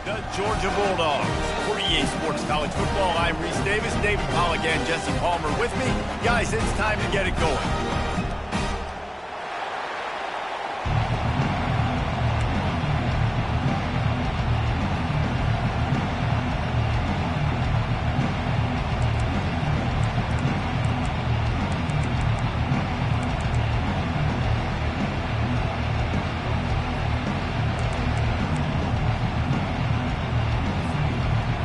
The Georgia Bulldogs. For EA Sports College Football, I'm Reese Davis. David Polligan, Jesse Palmer with me. Guys, it's time to get it going.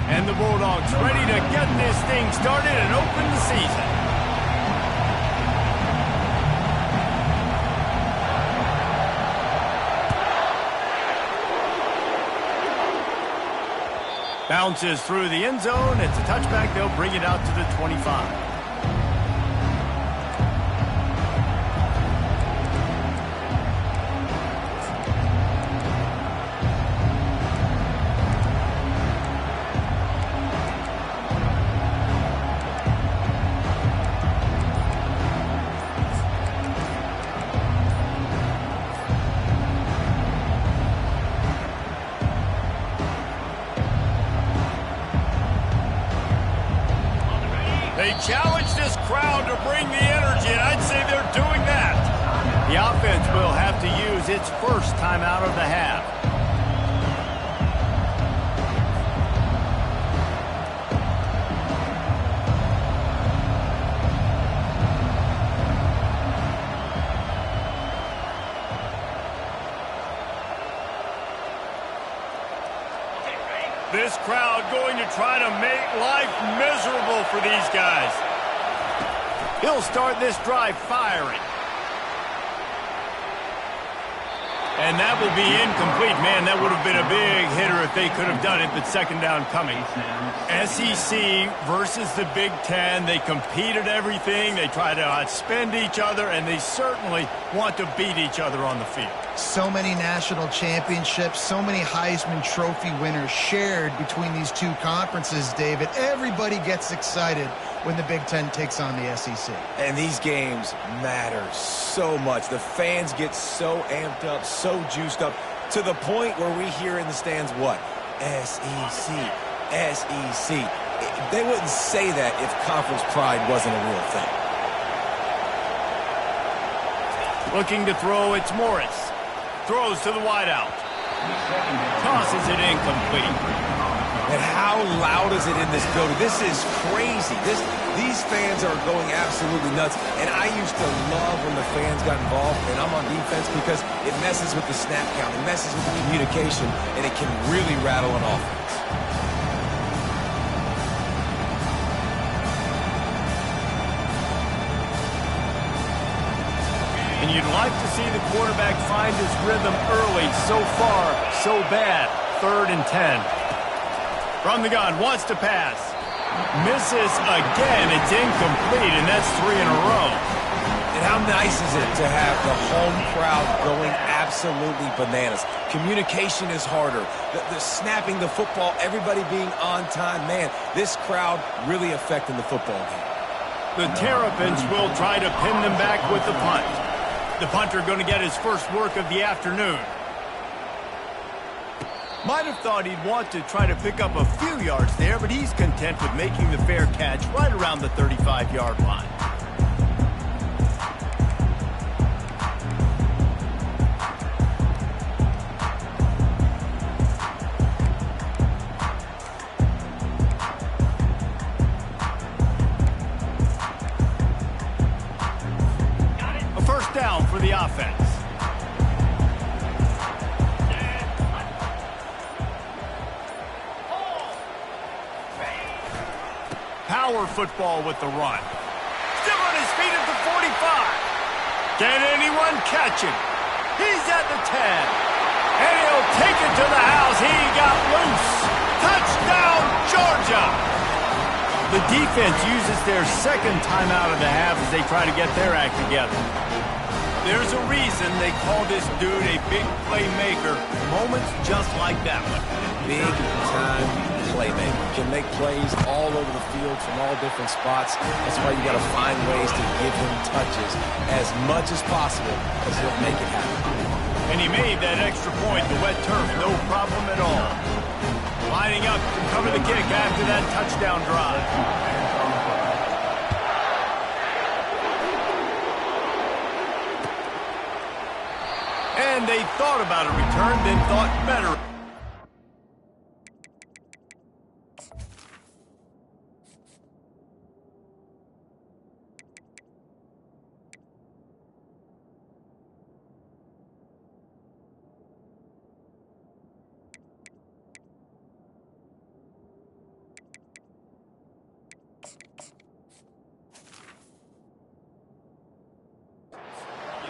And the Bulldogs ready to get this thing started and open the season. Bounces through the end zone. It's a touchback. They'll bring it out to the 25. They challenge this crowd to bring the energy, and I'd say they're doing that. The offense will have to use its first timeout of the half. This crowd going to try to make life miserable for these guys. He'll start this drive firing. And that will be incomplete. Man, that would have been a big hitter if they could have done it, but second down coming. SEC versus the Big Ten. They compete at everything. They try to outspend each other, and they certainly want to beat each other on the field. So many national championships, so many Heisman Trophy winners shared between these two conferences, David. Everybody gets excited when the Big Ten takes on the SEC. And these games matter so much. The fans get so amped up, so juiced up, to the point where we hear in the stands what? SEC, SEC. They wouldn't say that if conference pride wasn't a real thing. Looking to throw, it's Morris. Throws to the wideout. Tosses it incomplete. And how loud is it in this building? This is crazy. These fans are going absolutely nuts. And I used to love when the fans got involved, and I'm on defense, because it messes with the snap count. It messes with the communication, and it can really rattle an offense. And you'd like to see the quarterback find his rhythm early. So far, so bad. 3rd and 10. From the gun, wants to pass. Misses again. It's incomplete, and that's 3 in a row. And how nice is it to have the home crowd going absolutely bananas? Communication is harder. The snapping the football, everybody being on time. Man, this crowd really affecting the football game. The Terrapins will try to pin them back with the punt. The punter going to get his first work of the afternoon. Might have thought he'd want to try to pick up a few yards there, but he's content with making the fair catch right around the 35-yard line. A first down for the offense. Power football with the run. Still on his feet at the 45. Can anyone catch him? He's at the 10. And he'll take it to the house. He got loose. Touchdown, Georgia. The defense uses their second timeout of the half as they try to get their act together. There's a reason they call this dude a big playmaker. Moments just like that one. Big-time playmaker. Can make plays all over the field from all different spots. That's why you got to find ways to give him touches as much as possible, because he'll make it happen. And he made that extra point, the wet turf, no problem at all. Lining up to cover the kick after that touchdown drive. And they thought about a return, then thought better.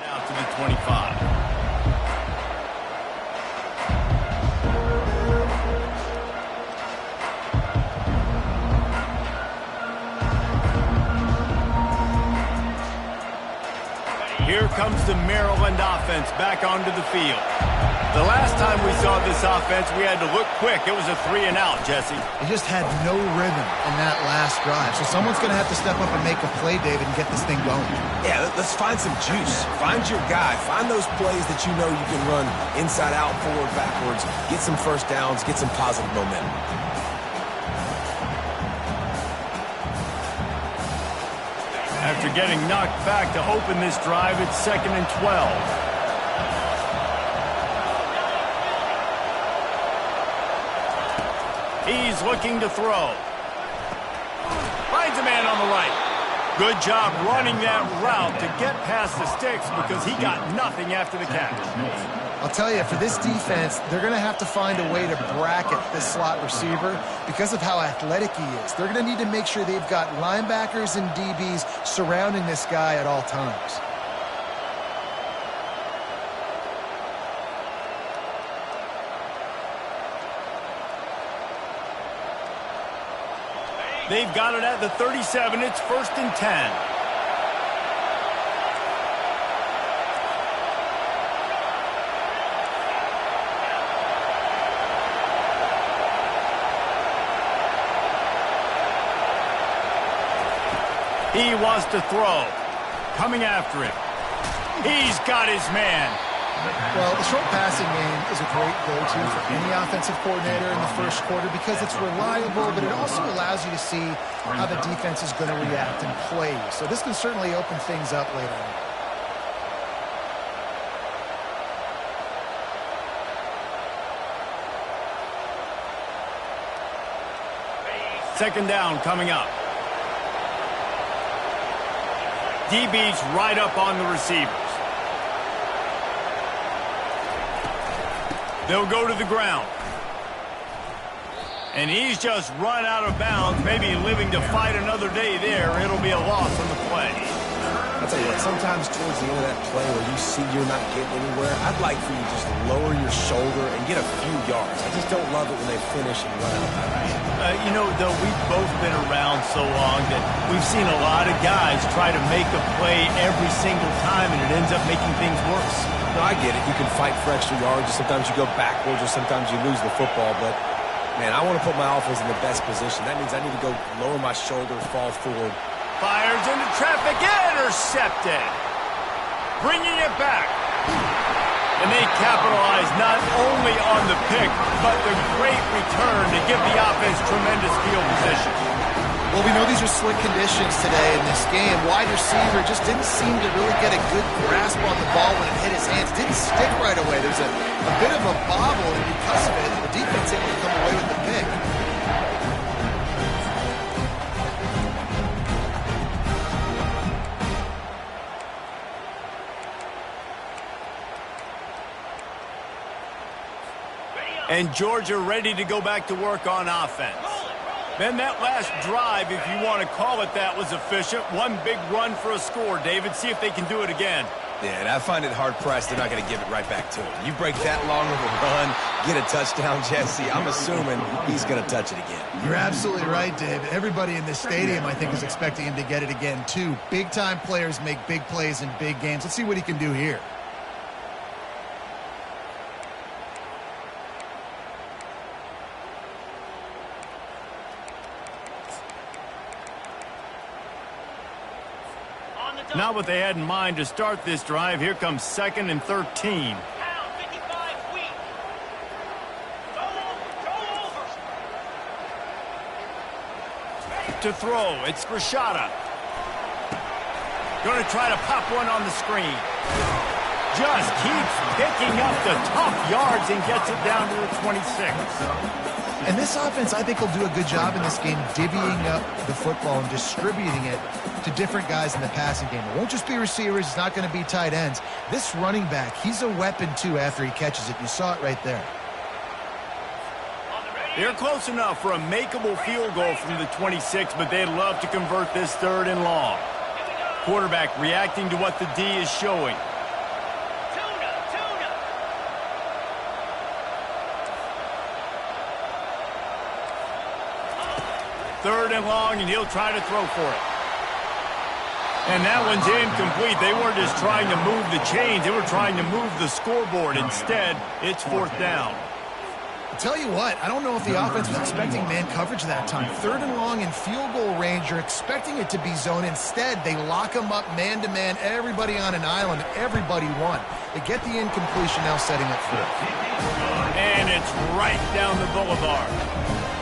Out to the 25. Here comes the Maryland offense back onto the field. The last time we saw this offense, we had to look quick. It was a 3-and-out, Jesse. They just had no rhythm in that last drive. So someone's going to have to step up and make a play, David, and get this thing going. Yeah, let's find some juice. Find your guy. Find those plays that you know you can run inside out, forward, backwards. Get some first downs. Get some positive momentum. After getting knocked back to open this drive, it's 2nd and 12. He's looking to throw. Finds a man on the right. Good job running that route to get past the sticks because he got nothing after the catch. I'll tell you, for this defense, they're going to have to find a way to bracket this slot receiver because of how athletic he is. They're going to need to make sure they've got linebackers and DBs surrounding this guy at all times. They've got it at the 37. It's 1st and 10. He wants to throw. Coming after him. He's got his man. Well, the short passing game is a great go-to for any offensive coordinator in the first quarter because it's reliable, but it also allows you to see how the defense is going to react and play. So this can certainly open things up later on. Second down coming up. DB's right up on the receivers. They'll go to the ground. And he's just run out of bounds, maybe living to fight another day there. It'll be a loss on the play. I'll tell you what, sometimes towards the end of that play where you see you're not getting anywhere, I'd like for you just to lower your shoulder and get a few yards. I just don't love it when they finish and run out. You know, though, we've both been around so long that we've seen a lot of guys try to make a play every single time, and it ends up making things worse. No, I get it. You can fight for extra yards, or sometimes you go backwards, or sometimes you lose the football, but man, I want to put my offense in the best position. That means I need to go lower my shoulder, fall forward. Fires into traffic, intercepted. Bringing it back. And they capitalize not only on the pick, but the great return to give the offense tremendous field position. Well, we know these are slick conditions today in this game. Wide receiver just didn't seem to really get a good grasp on the ball when it hit his hands. Didn't stick right away. There's a bit of a bobble, and because of it, the defense able to come away with the pick. And Georgia ready to go back to work on offense. Then that last drive, if you want to call it that, was efficient. One big run for a score, David. See if they can do it again. Yeah, and I find it hard-pressed they're not going to give it right back to him. You break that long of a run, get a touchdown, Jesse, I'm assuming he's going to touch it again. You're absolutely right, Dave. Everybody in this stadium, I think, is expecting him to get it again, too. Big-time players make big plays in big games. Let's see what he can do here. Not what they had in mind to start this drive. Here comes 2nd and 13. to throw. It's Rashada. Going to try to pop one on the screen. Just keeps picking up the tough yards and gets it down to the 26. And this offense, I think, will do a good job in this game divvying up the football and distributing it to different guys in the passing game. It won't just be receivers. It's not going to be tight ends. This running back, he's a weapon, too, after he catches it. You saw it right there. They're close enough for a makeable field goal from the 26, but they'd love to convert this 3rd and long. Quarterback reacting to what the D is showing. Third and long, and he'll try to throw for it. And that one's incomplete. They weren't just trying to move the chains. They were trying to move the scoreboard. Instead, it's 4th down. I'll tell you what, I don't know if the offense was expecting man coverage that time. 3rd and long in field goal range, you're expecting it to be zone. Instead, they lock them up man-to-man, everybody on an island, everybody won. They get the incompletion, now setting up 4th. And it's right down the boulevard.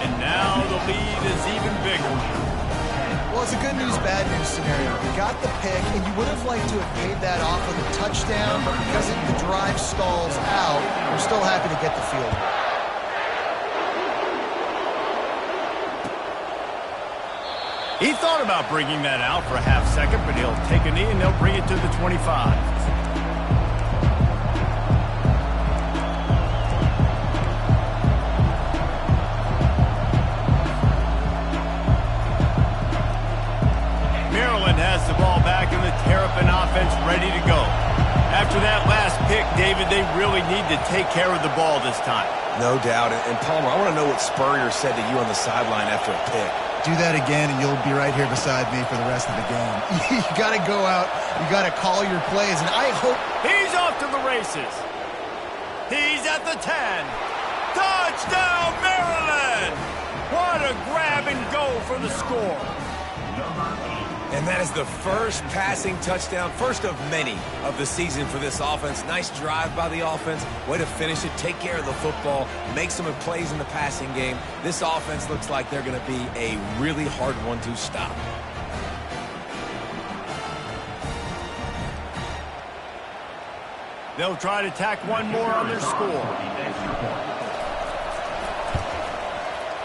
And now the lead is even bigger. Well, it's a good news, bad news scenario. You got the pick, and you would have liked to have paid that off with a touchdown, but because the drive stalls out, we're still happy to get the field. He thought about bringing that out for a half second, but he'll take a knee and they'll bring it to the 25. Maryland has the ball back and the Terrapin offense ready to go. After that last pick, David, they really need to take care of the ball this time. No doubt. And Palmer, I want to know what Spurrier said to you on the sideline after a pick. Do that again, and you'll be right here beside me for the rest of the game. You got to go out. You got to call your plays, and I hope... He's off to the races. He's at the 10. Touchdown, Maryland! What a grab and go for the score. And that is the first passing touchdown, first of many of the season for this offense. Nice drive by the offense. Way to finish it, take care of the football, make some plays in the passing game. This offense looks like they're going to be a really hard one to stop. They'll try to tack one more on their score.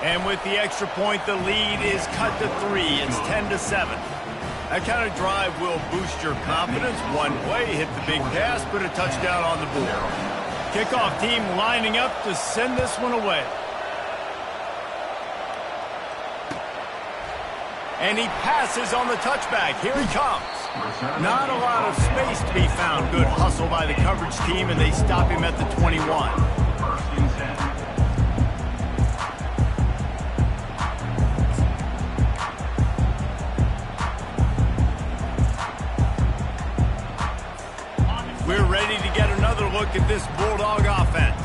And with the extra point, the lead is cut to 3. It's 10-7. That kind of drive will boost your confidence. One play, hit the big pass, put a touchdown on the board. Kickoff team lining up to send this one away. And he passes on the touchback. Here he comes. Not a lot of space to be found. Good hustle by the coverage team, and they stop him at the 21. We're ready to get another look at this Bulldog offense.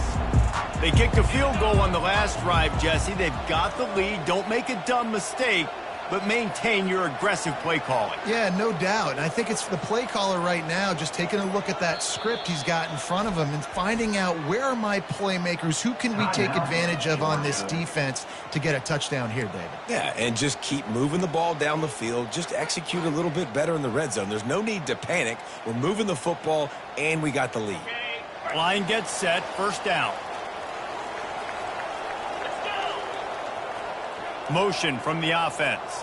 They kicked a field goal on the last drive, Jesse. They've got the lead. Don't make a dumb mistake, but maintain your aggressive play calling. Yeah, no doubt. And I think it's the play caller right now just taking a look at that script he's got in front of him and finding out where are my playmakers, who can we take advantage of on this defense to get a touchdown here, David. Yeah, and just keep moving the ball down the field. Just execute a little bit better in the red zone. There's no need to panic. We're moving the football, and we got the lead. Line gets set, first down. Motion from the offense.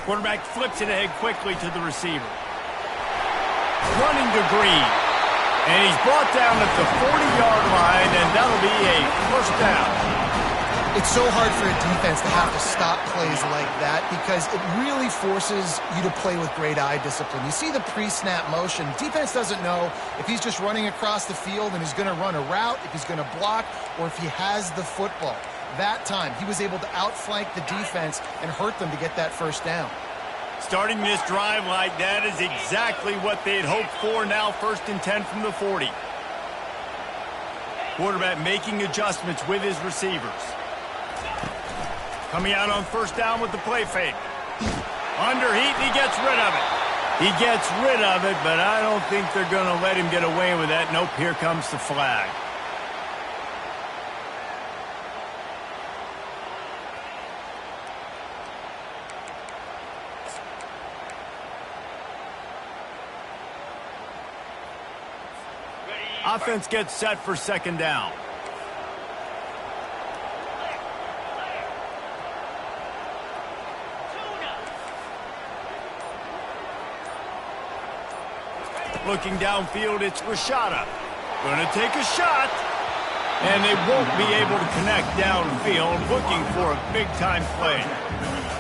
Quarterback flips it ahead quickly to the receiver. Running to Green. And he's brought down at the 40-yard line, and that'll be a first down. It's so hard for a defense to have to stop plays like that because it really forces you to play with great eye discipline. You see the pre-snap motion. Defense doesn't know if he's just running across the field and he's going to run a route, if he's going to block, or if he has the football. That time, he was able to outflank the defense and hurt them to get that first down. Starting this drive like that is exactly what they'd hoped for. Now 1st and 10 from the 40. Quarterback making adjustments with his receivers. Coming out on first down with the play fake. Under heat, and he gets rid of it. He gets rid of it, but I don't think they're going to let him get away with that. Nope, here comes the flag. Offense gets set for second down. Looking downfield, it's Rashada. Going to take a shot. And they won't be able to connect downfield, looking for a big-time play.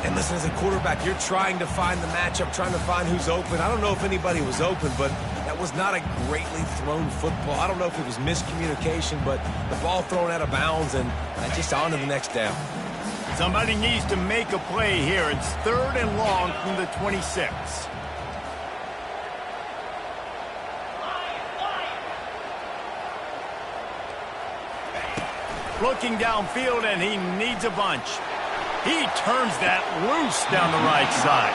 And listen, as a quarterback, you're trying to find the matchup, trying to find who's open. I don't know if anybody was open, but that was not a greatly thrown football. I don't know if it was miscommunication, but the ball thrown out of bounds and just on to the next down. Somebody needs to make a play here. It's 3rd and long from the 26. Looking downfield, and he needs a bunch. He turns that loose down the right side.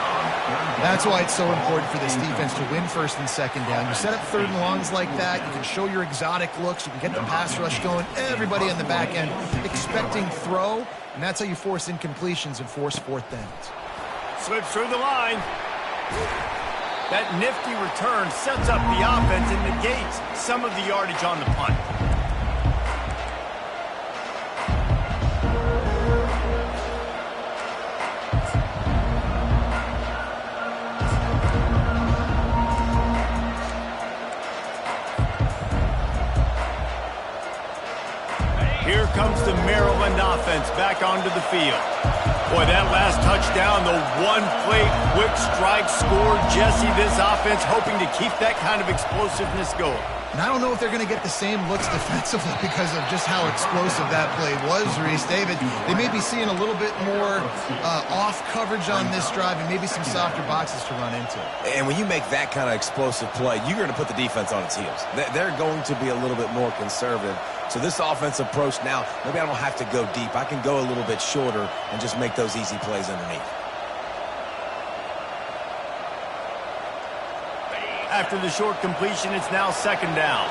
That's why it's so important for this defense to win 1st and 2nd down. You set up 3rd and longs like that, you can show your exotic looks, you can get the pass rush going, everybody on the back end expecting throw, and that's how you force incompletions and force 4th downs. Slips through the line. That nifty return sets up the offense and negates some of the yardage on the punt. Here comes the Maryland offense back onto the field. Boy, that last touchdown, the one-play quick strike score. Jesse, this offense hoping to keep that kind of explosiveness going. And I don't know if they're going to get the same looks defensively because of just how explosive that play was, Reese. David, they may be seeing a little bit more off coverage on this drive and maybe some softer boxes to run into. And when you make that kind of explosive play, you're going to put the defense on its heels. They're going to be a little bit more conservative. So this offense approach now, maybe I don't have to go deep. I can go a little bit shorter and just make those easy plays underneath. After the short completion, it's now 2nd down.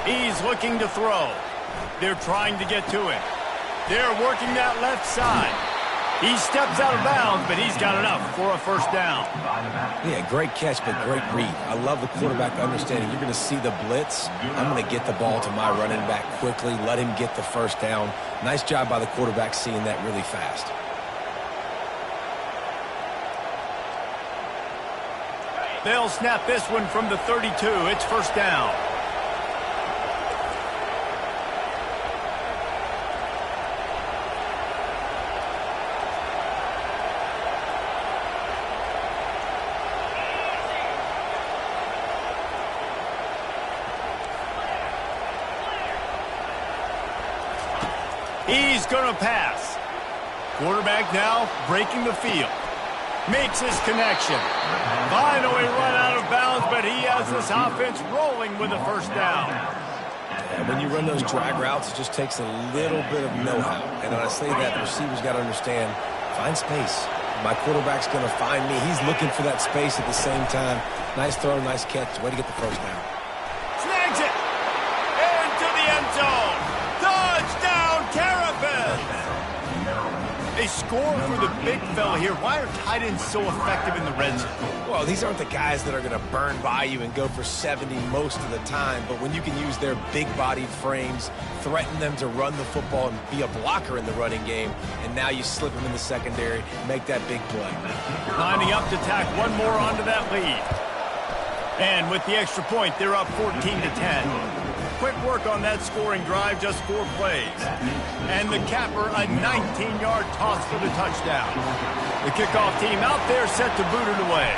He's looking to throw. They're trying to get to him. They're working that left side. He steps out of bounds, but he's got enough for a 1st down. Yeah, great catch, but great read. I love the quarterback understanding. You're going to see the blitz. I'm going to get the ball to my running back quickly, let him get the 1st down. Nice job by the quarterback seeing that really fast. They'll snap this one from the 32. It's 1st down. He's going to pass. Quarterback now breaking the field. Makes his connection. Finally run out of bounds, but he has this offense rolling with a 1st down. And when you run those drag routes, it just takes a little bit of know-how. And when I say that, the receiver's got to understand, find space. My quarterback's going to find me. He's looking for that space at the same time. Nice throw, nice catch. Way to get the 1st down. Snags it. Into the end zone. Touchdown, Terrapins. They score for the big fella here. Why are tight ends so effective in the red zone? Well, these aren't the guys that are going to burn by you and go for 70 most of the time, but when you can use their big-bodied frames, threaten them to run the football and be a blocker in the running game, and now you slip them in the secondary, make that big play. Lining up to tack one more onto that lead. And with the extra point, they're up 14-10. Quick work on that scoring drive, just 4 plays. And the capper, a 19-yard toss for the touchdown. The kickoff team out there set to boot it away.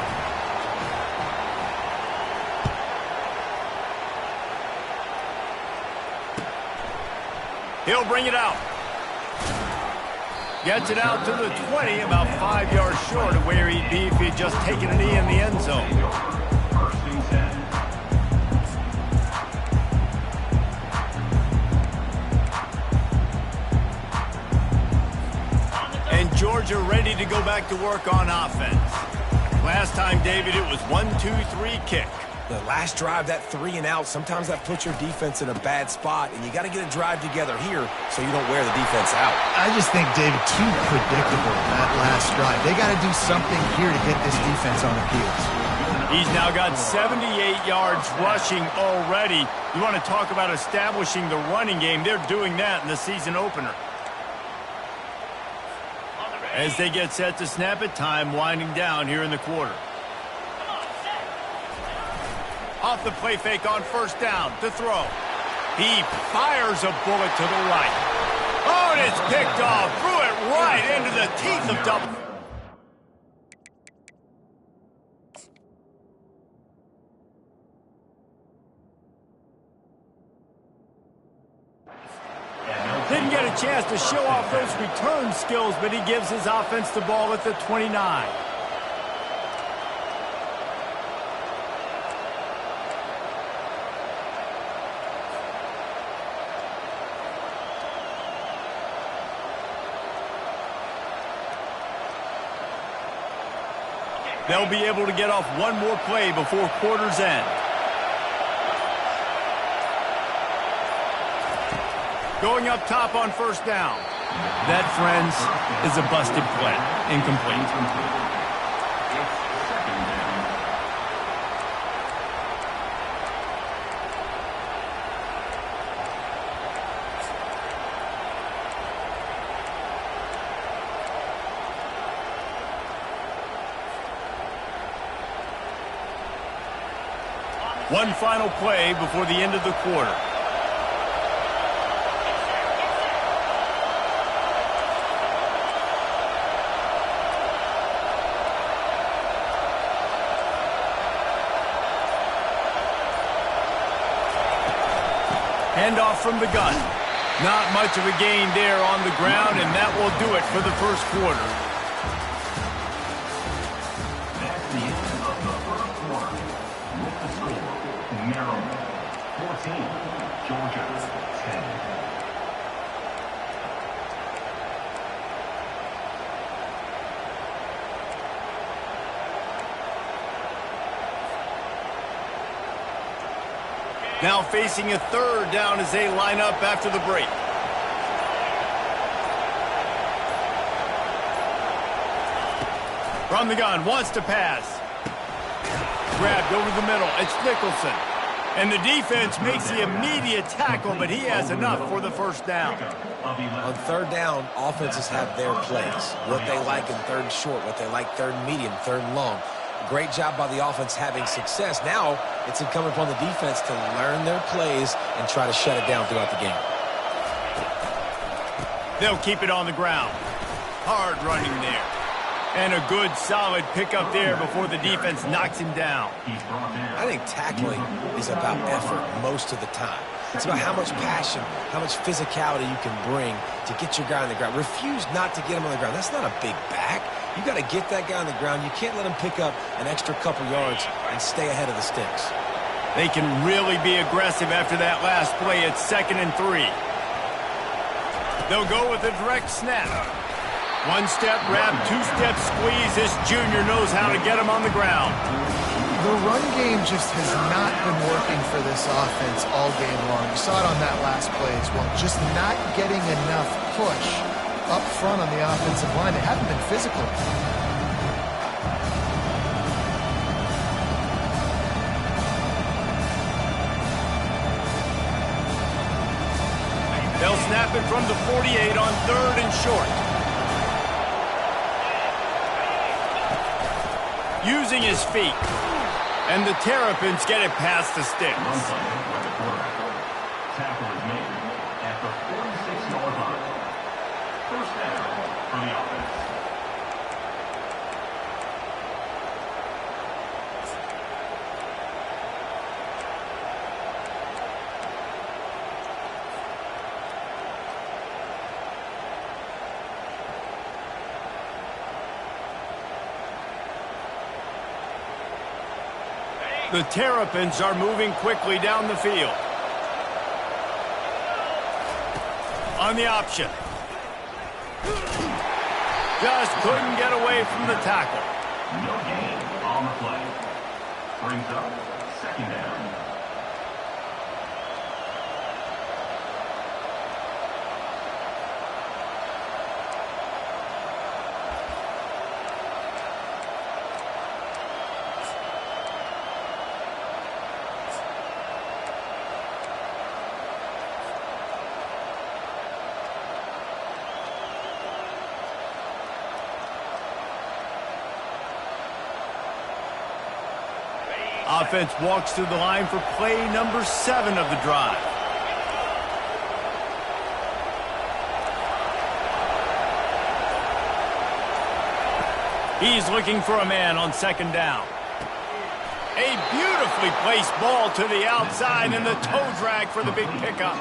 He'll bring it out. Gets it out to the 20, about 5 yards short of where he'd be if he'd just taken a knee in the end zone. Georgia ready to go back to work on offense. Last time, David, it was 1-2-3 kick. The last drive, that 3 and out, sometimes that puts your defense in a bad spot, and you got to get a drive together here so you don't wear the defense out. I just think, David, too predictable that last drive. They got to do something here to get this defense on the field. He's now got 78 yards rushing already. You want to talk about establishing the running game. They're doing that in the season opener. As they get set to snap it, time winding down here in the quarter. Off the play fake on first down to throw. He fires a bullet to the right. Oh, and it's picked off. Threw it right into the teeth of double. Didn't get a chance to show off those return skills, but he gives his offense the ball at the 29. They'll be able to get off one more play before quarter's end. Going up top on first down. That, friends, is a busted play. Incomplete. One final play before the end of the quarter. Handoff from the gun. Not much of a gain there on the ground, and that will do it for the first quarter. That's the end of the first quarter. With the score, Maryland 14, Georgia 10. Now facing a third down as they line up after the break. From the gun, wants to pass. Grabbed over the middle, it's Nicholson. And the defense makes the immediate tackle, but he has enough for the first down. On third down, offenses have their plays. What they like in third and short, what they like third and medium, third and long. Great job by the offense having success. Now it's incumbent upon the defense to learn their plays and try to shut it down throughout the game. They'll keep it on the ground. Hard running there. And a good, solid pickup there before the defense knocks him down. I think tackling is about effort most of the time. It's about how much passion, how much physicality you can bring to get your guy on the ground. Refuse not to get him on the ground. That's not a big back. You got to get that guy on the ground. You can't let him pick up an extra couple yards and stay ahead of the sticks. They can really be aggressive after that last play. It's 2nd and 3. They'll go with a direct snap. One step wrap, two-step squeeze. This junior knows how to get him on the ground. The run game just has not been working for this offense all game long. You saw it on that last play as well. Just not getting enough push up front on the offensive line. They haven't been physical. They'll snap it from the 48 on 3rd and short. Using his feet. And the Terrapins get it past the sticks. Tackle is made at the 46-yard line. First down for the offense. The Terrapins are moving quickly down the field. On the option. Just couldn't get away from the tackle. No gain on the play. Brings up 2nd down. Offense walks to the line for play number 7 of the drive. He's looking for a man on second down. A beautifully placed ball to the outside and the toe drag for the big pickup.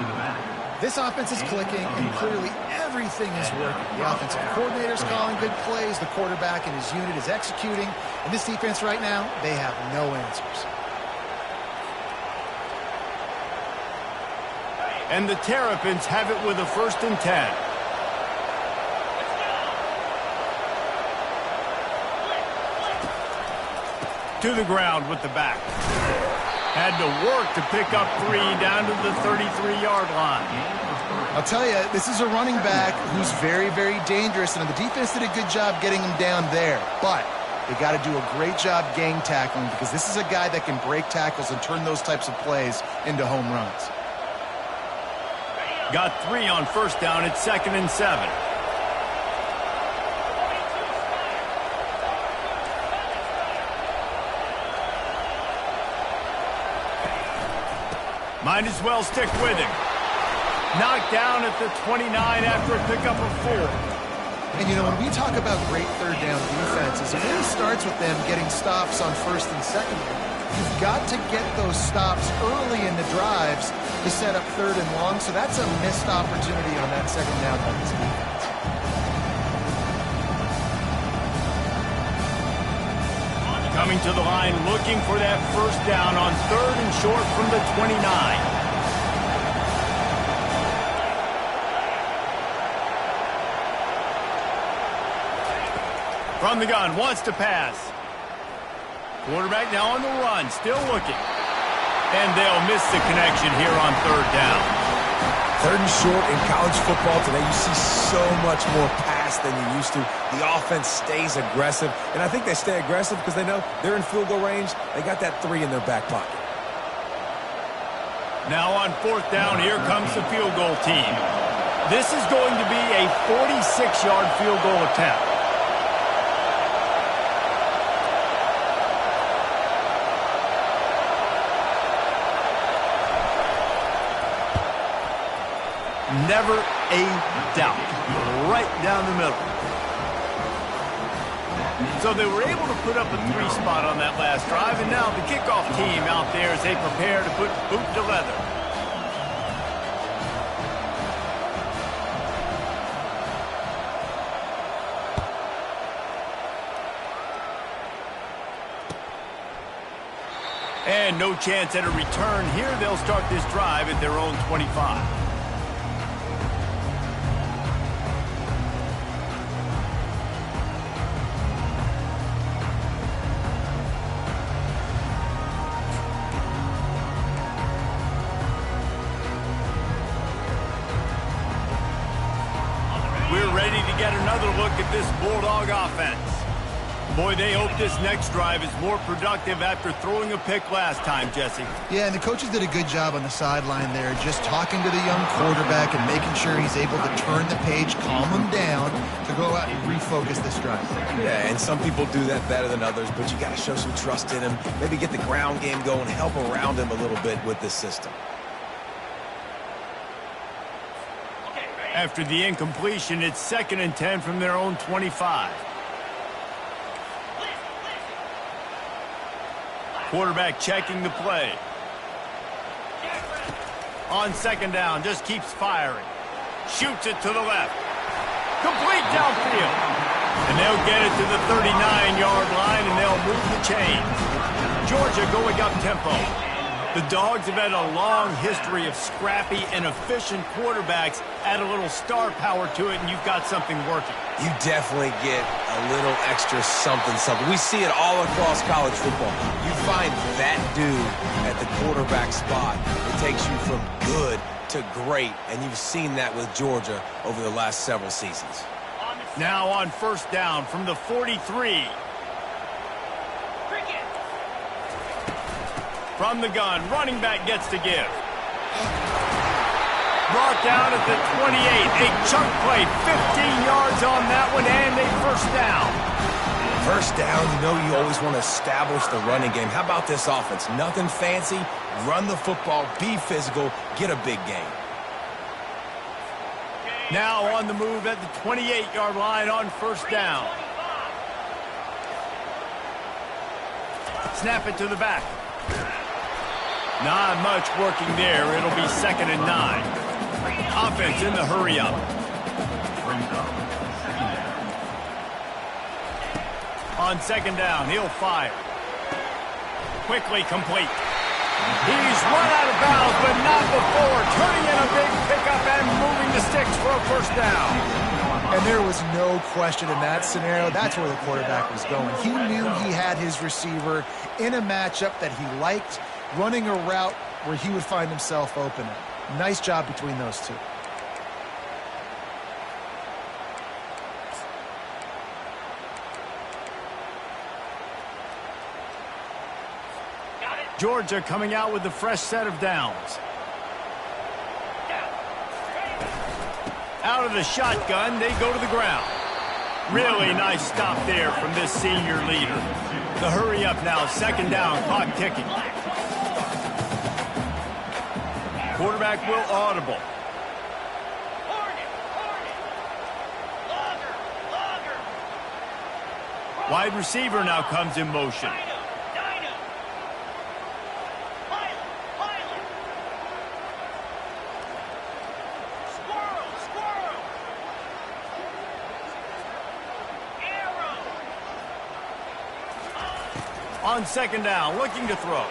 This offense is clicking, and clearly everything is working. The offensive coordinator's calling good plays. The quarterback and his unit is executing. And this defense right now, they have no answers. And the Terrapins have it with a 1st and 10. To the ground with the back. Had to work to pick up 3 down to the 33-yard line. I'll tell you, this is a running back who's very, very dangerous, and the defense did a good job getting him down there. But they got to do a great job gang tackling, because this is a guy that can break tackles and turn those types of plays into home runs. Got 3 on 1st down. It's 2nd and 7. Might as well stick with him. Knocked down at the 29 after a pickup of 4. And, you know, when we talk about great third down defenses, it really starts with them getting stops on 1st and 2nd. You've got to get those stops early in the drives to set up 3rd and long, so that's a missed opportunity on that 2nd down by this defense. Coming to the line, looking for that 1st down on 3rd and short from the 29. From the gun, wants to pass. Quarterback now on the run, still looking. And they'll miss the connection here on 3rd down. 3rd and short in college football today, you see so much more pass than you used to. The offense stays aggressive, and I think they stay aggressive because they know they're in field goal range. They got that 3 in their back pocket. Now on 4th down, here comes the field goal team. This is going to be a 46-yard field goal attempt. Never a doubt. Right down the middle. So they were able to put up a 3 spot on that last drive, and now the kickoff team out there as they prepare to put boot to leather. And no chance at a return here. They'll start this drive at their own 25. We're ready to get another look at this Bulldog offense. Boy, they hope this next drive is more productive after throwing a pick last time, Jesse. Yeah, and the coaches did a good job on the sideline there, just talking to the young quarterback and making sure he's able to turn the page, calm him down, to go out and refocus this drive. Yeah, and some people do that better than others, but you got to show some trust in him, maybe get the ground game going, help around him a little bit with this system. After the incompletion, it's 2nd and 10 from their own 25. Quarterback checking the play. On 2nd down, just keeps firing. Shoots it to the left. Complete downfield. And they'll get it to the 39-yard line, and they'll move the chains. Georgia going up tempo. The Dogs have had a long history of scrappy and efficient quarterbacks. Add a little star power to it, and you've got something working. You definitely get a little extra something. We see it all across college football. You find that dude at the quarterback spot. It takes you from good to great, and you've seen that with Georgia over the last several seasons. Now on 1st down from the 43. From the gun, running back gets to give. Brought down at the 28. A chunk play, 15 yards on that one, and a 1st down. First down, you know you always want to establish the running game. How about this offense? Nothing fancy. Run the football, be physical, get a big gain. Now on the move at the 28-yard line on first down. Snap it to the back. Not much working there. It'll be 2nd and 9. Offense in the hurry up. On 2nd down, he'll fire. Quickly complete. He's run out of bounds, but not before. Turning in a big pickup and moving the sticks for a first down. And there was no question in that scenario. That's where the quarterback was going. He knew he had his receiver in a matchup that he liked, running a route where he would find himself open. Nice job between those two. Georgia coming out with a fresh set of downs. Out of the shotgun, they go to the ground. Really nice stop there from this senior leader. The hurry up now, 2nd down, clock ticking. Quarterback will audible. Wide receiver now comes in motion. On 2nd down, looking to throw.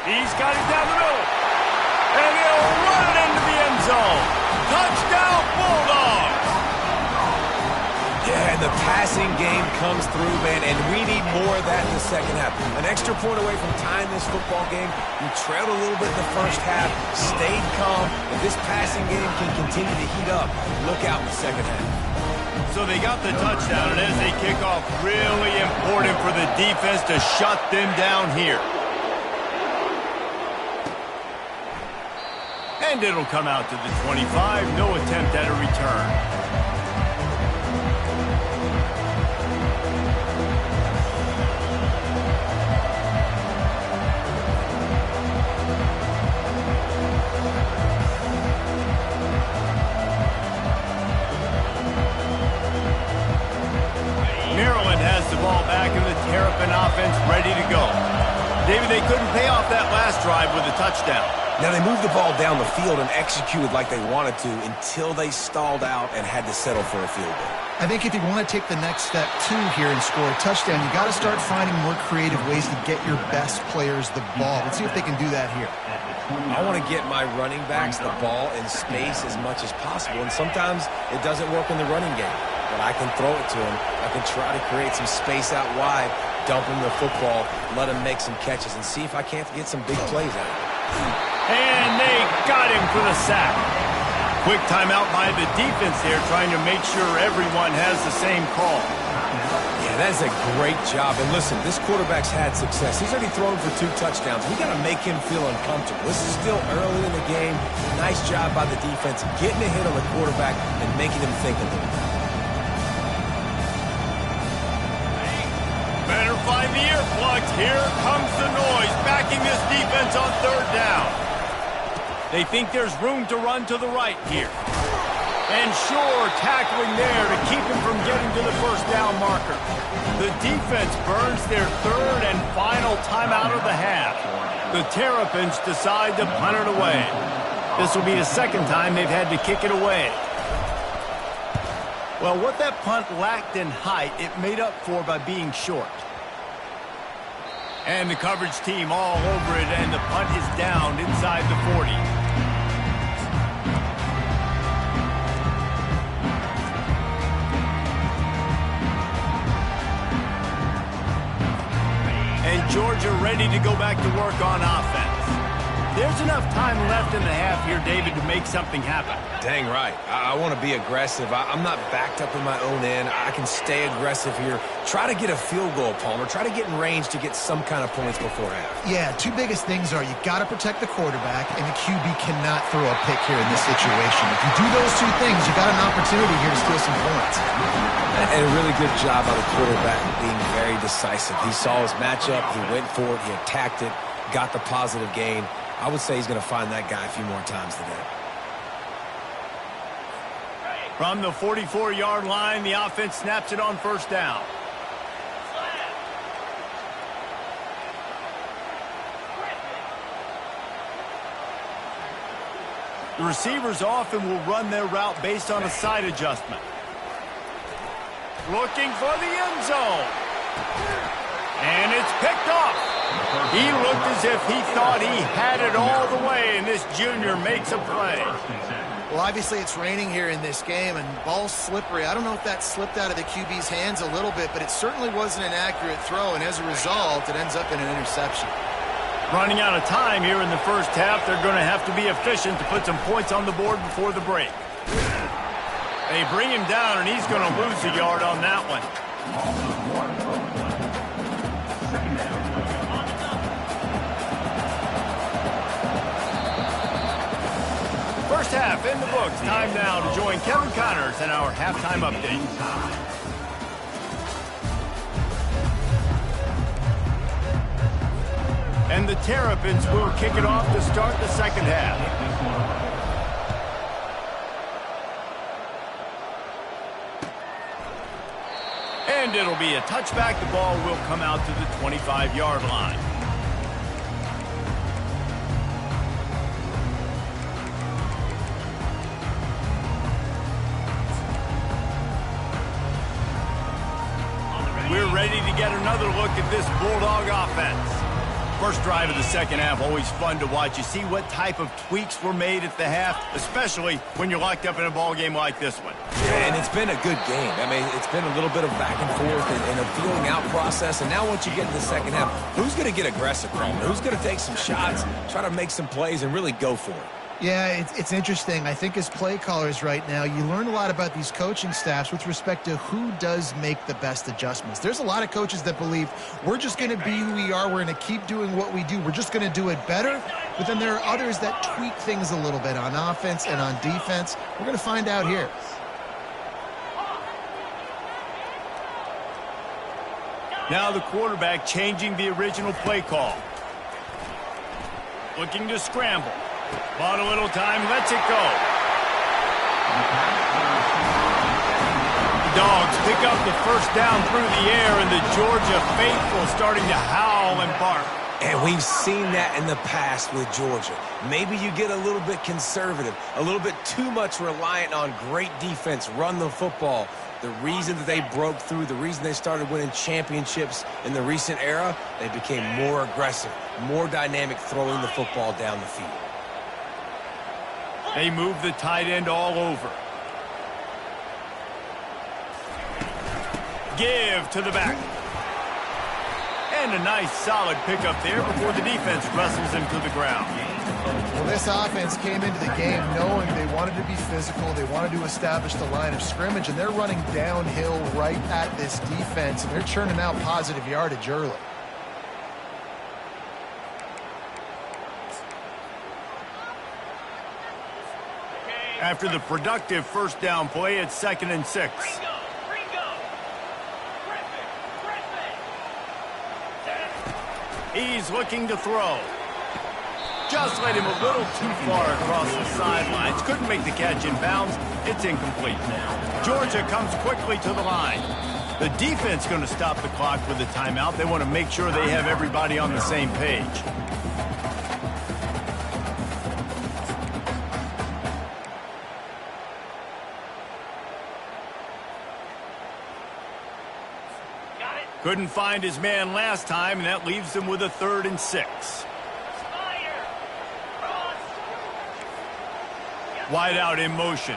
He's got it down the middle. And he'll run it into the end zone. Touchdown, Bulldogs! Yeah, and the passing game comes through, man, and we need more of that in the second half. An extra point away from tying this football game. You trailed a little bit in the first half, stayed calm. If this passing game can continue to heat up, look out in the second half. So they got the touchdown, and as they kick off, really important for the defense to shut them down here. And it'll come out to the 25. No attempt at a return. Maryland has the ball back in the Terrapin offense ready to go. David, they couldn't pay off that last drive with a touchdown. Now, they moved the ball down the field and executed like they wanted to until they stalled out and had to settle for a field goal. I think if you want to take the next step, too, here and score a touchdown, you got to start finding more creative ways to get your best players the ball. Let's see if they can do that here. I want to get my running backs the ball in space as much as possible, and sometimes it doesn't work in the running game. But I can throw it to him. I can try to create some space out wide, dump him the football, let him make some catches, and see if I can't get some big plays out of it. And they got him for the sack. Quick timeout by the defense there, trying to make sure everyone has the same call. Yeah, that's a great job. And listen, this quarterback's had success. He's already thrown for 2 touchdowns. We got to make him feel uncomfortable. This is still early in the game. Nice job by the defense, getting a hit on the quarterback and making him think a little bit. Better find the earplugs. Here comes the noise, backing this defense on 3rd down. They think there's room to run to the right here. And sure, tackling there to keep him from getting to the first down marker. The defense burns their 3rd and final timeout of the half. The Terrapins decide to punt it away. This will be the 2nd time they've had to kick it away. Well, what that punt lacked in height, it made up for by being short. And the coverage team all over it, and the punt is down inside the 40. And Georgia ready to go back to work on offense. They're There's enough time left in the half here, David, to make something happen. Dang right. I want to be aggressive. I'm not backed up in my own end. I can stay aggressive here. Try to get a field goal, Palmer. Try to get in range to get some kind of points before half. Yeah, two biggest things are you got to protect the quarterback, and the QB cannot throw a pick here in this situation. If you do those two things, you got an opportunity here to steal some points. And a really good job by the quarterback being very decisive. He saw his matchup. He went for it. He attacked it. Got the positive gain. I would say he's going to find that guy a few more times today. From the 44-yard line, the offense snaps it on first down. The receivers often will run their route based on a side adjustment. Looking for the end zone. And it's picked off. He looked as if he thought he had it all the way, and this junior makes a play. Well, obviously it's raining here in this game, and ball's slippery. I don't know if that slipped out of the QB's hands a little bit, but it certainly wasn't an accurate throw, and as a result, it ends up in an interception. Running out of time here in the first half, they're going to have to be efficient to put some points on the board before the break. They bring him down, and he's going to lose a yard on that one. First half in the books. Time now to join Kevin Connors in our halftime update. And the Terrapins will kick it off to start the second half. And it'll be a touchback. The ball will come out to the 25-yard line. We're ready to get another look at this Bulldog offense. First drive of the second half, always fun to watch. You see what type of tweaks were made at the half, especially when you're locked up in a ball game like this one. Yeah, and it's been a good game. I mean, it's been a little bit of back and forth and a feeling out process. And now once you get into the second half, who's going to get aggressive, Palmer? Who's going to take some shots, try to make some plays, and really go for it? Yeah, it's interesting. I think as play callers right now, you learn a lot about these coaching staffs with respect to who does make the best adjustments. There's a lot of coaches that believe we're just going to be who we are. We're going to keep doing what we do. We're just going to do it better. But then there are others that tweak things a little bit on offense and on defense. We're going to find out here. Now the quarterback changing the original play call. Looking to scramble. Bought a little time, lets it go. The Dogs pick up the first down through the air, and the Georgia faithful starting to howl and bark. And we've seen that in the past with Georgia. Maybe you get a little bit conservative, a little bit too much reliant on great defense, run the football. The reason that they broke through, the reason they started winning championships in the recent era, they became more aggressive, more dynamic throwing the football down the field. They move the tight end all over. Give to the back. And a nice solid pickup there before the defense wrestles him to the ground. Well, this offense came into the game knowing they wanted to be physical. They wanted to establish the line of scrimmage, and they're running downhill right at this defense, and they're churning out positive yardage early. After the productive first down play, it's 2nd and 6. He's looking to throw. Just led him a little too far across the sidelines. Couldn't make the catch in bounds. It's incomplete. Georgia comes quickly to the line. The defense going to stop the clock with a timeout. They want to make sure they have everybody on the same page. Couldn't find his man last time, and that leaves him with a 3rd and 6. Wide out in motion.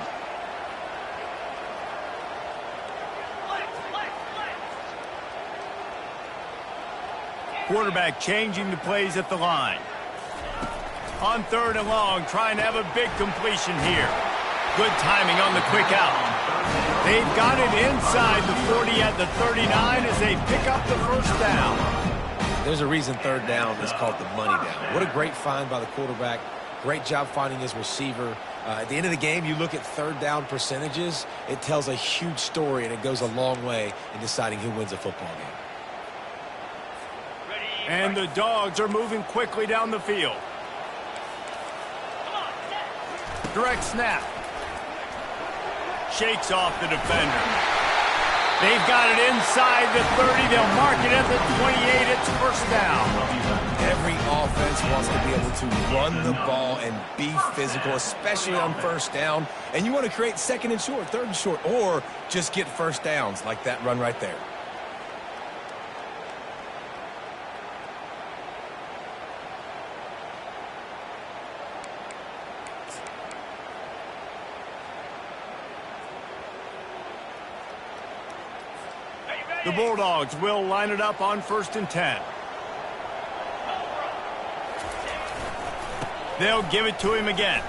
Quarterback changing the plays at the line. On 3rd and long, trying to have a big completion here. Good timing on the quick out. They've got it inside the 40 at the 39 as they pick up the first down. There's a reason 3rd down is called the money down. What a great find by the quarterback. Great job finding his receiver. At the end of the game, you look at 3rd down percentages. It tells a huge story, and it goes a long way in deciding who wins a football game. And the Dogs are moving quickly down the field. Direct snap. Shakes off the defender. They've got it inside the 30. They'll mark it at the 28. It's first down. Every offense wants to be able to run the ball and be physical, especially on first down. And you want to create 2nd and short, 3rd and short, or just get first downs like that run right there. The Bulldogs will line it up on 1st and 10. They'll give it to him again.